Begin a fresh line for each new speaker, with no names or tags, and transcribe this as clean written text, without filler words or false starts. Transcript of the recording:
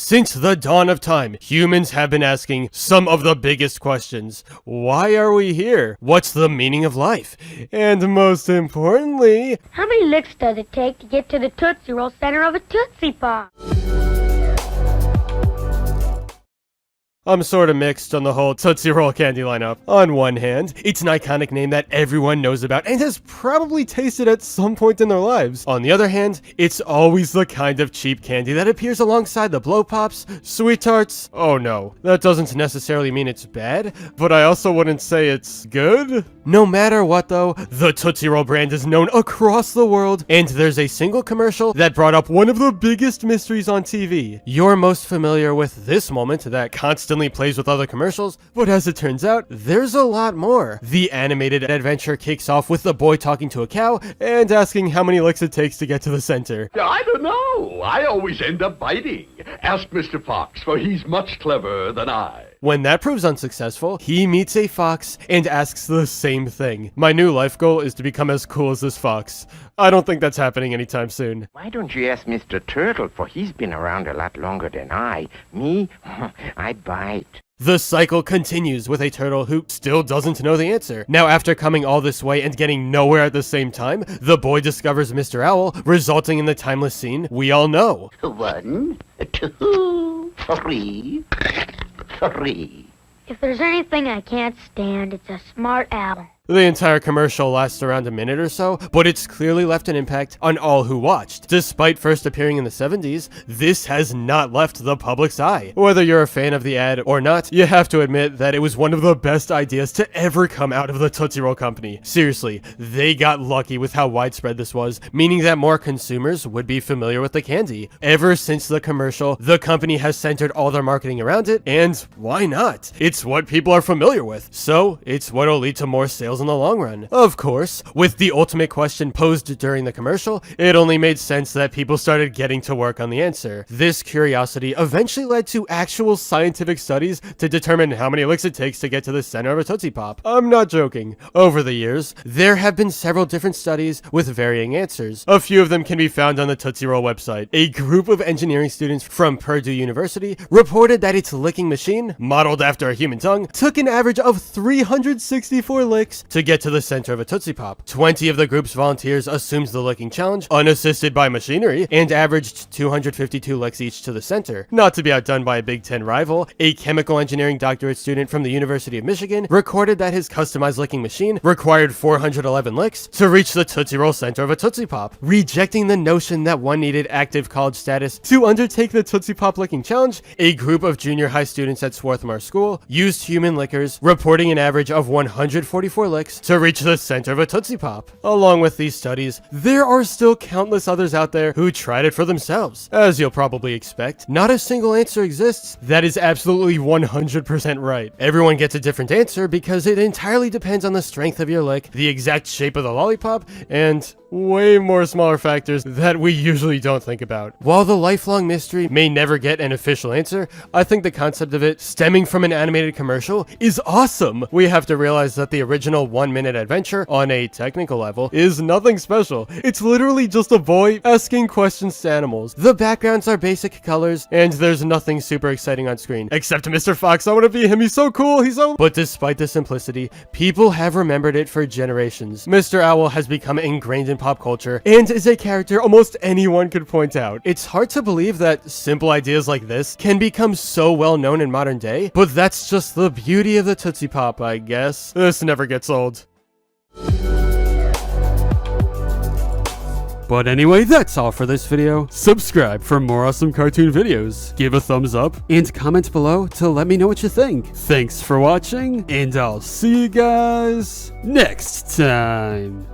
Since the dawn of time, humans have been asking some of the biggest questions. Why are we here? What's the meaning of life? And most importantly,
how many licks does it take to get to the Tootsie Roll center of a Tootsie Pop?
I'm sorta mixed on the whole Tootsie Roll candy lineup. On one hand, it's an iconic name that everyone knows about and has probably tasted at some point in their lives. On the other hand, it's always the kind of cheap candy that appears alongside the Blow Pops, Sweet Tarts. Oh no, that doesn't necessarily mean it's bad, but I also wouldn't say it's good. No matter what though, the Tootsie Roll brand is known across the world, and there's a single commercial that brought up one of the biggest mysteries on TV. You're most familiar with this moment that constantly plays with other commercials, but as it turns out, there's a lot more. The animated adventure kicks off with the boy talking to a cow and asking how many licks it takes to get to the center.
I don't know. I always end up biting. Ask Mr. Fox, for he's much cleverer than I.
When that proves unsuccessful, he meets a fox and asks the same thing. My new life goal is to become as cool as this fox. I don't think that's happening anytime soon.
Why don't you ask Mr. Turtle, for he's been around a lot longer than I. Me? I bite.
The cycle continues with a turtle who still doesn't know the answer. Now, after coming all this way and getting nowhere at the same time, the boy discovers Mr. Owl, resulting in the timeless scene we all know.
1, 2, 3, 3.
If there's anything I can't stand, it's a smart owl.
The entire commercial lasts around a minute or so, but it's clearly left an impact on all who watched. Despite first appearing in the 70s, this has not left the public's eye. Whether you're a fan of the ad or not, you have to admit that it was one of the best ideas to ever come out of the Tootsie Roll company. Seriously, they got lucky with how widespread this was, meaning that more consumers would be familiar with the candy. Ever since the commercial, the company has centered all their marketing around it, and why not? It's what people are familiar with, so it's what'll lead to more sales in the long run. Of course, with the ultimate question posed during the commercial, it only made sense that people started getting to work on the answer. This curiosity eventually led to actual scientific studies to determine how many licks it takes to get to the center of a Tootsie Pop. I'm not joking. Over the years, there have been several different studies with varying answers. A few of them can be found on the Tootsie Roll website. A group of engineering students from Purdue University reported that its licking machine, modeled after a human tongue, took an average of 364 licks to get to the center of a Tootsie Pop. 20 of the group's volunteers assumed the licking challenge, unassisted by machinery, and averaged 252 licks each to the center. Not to be outdone by a Big Ten rival, a chemical engineering doctorate student from the University of Michigan recorded that his customized licking machine required 411 licks to reach the Tootsie Roll center of a Tootsie Pop, rejecting the notion that one needed active college status to undertake the Tootsie Pop licking challenge. A group of junior high students at Swarthmore School used human lickers, reporting an average of 144 licks to reach the center of a Tootsie Pop. Along with these studies, there are still countless others out there who tried it for themselves. As you'll probably expect, not a single answer exists that is absolutely 100% right. Everyone gets a different answer because it entirely depends on the strength of your lick, the exact shape of the lollipop, and way more smaller factors that we usually don't think about. While the lifelong mystery may never get an official answer, I think the concept of it stemming from an animated commercial is awesome. We have to realize that the original 1-minute adventure, on a technical level, is nothing special. It's literally just a boy asking questions to animals. The backgrounds are basic colors, and there's nothing super exciting on screen. Except Mr. Fox, I want to be him, he's so cool, he's so... But despite the simplicity, people have remembered it for generations. Mr. Owl has become ingrained in pop culture and is a character almost anyone could point out. It's hard to believe that simple ideas like this can become so well known in modern day, but that's just the beauty of the Tootsie Pop, I guess. This never gets old. But anyway, that's all for this video. Subscribe for more awesome cartoon videos. Give a thumbs up and comment below to let me know what you think. Thanks for watching, and I'll see you guys next time.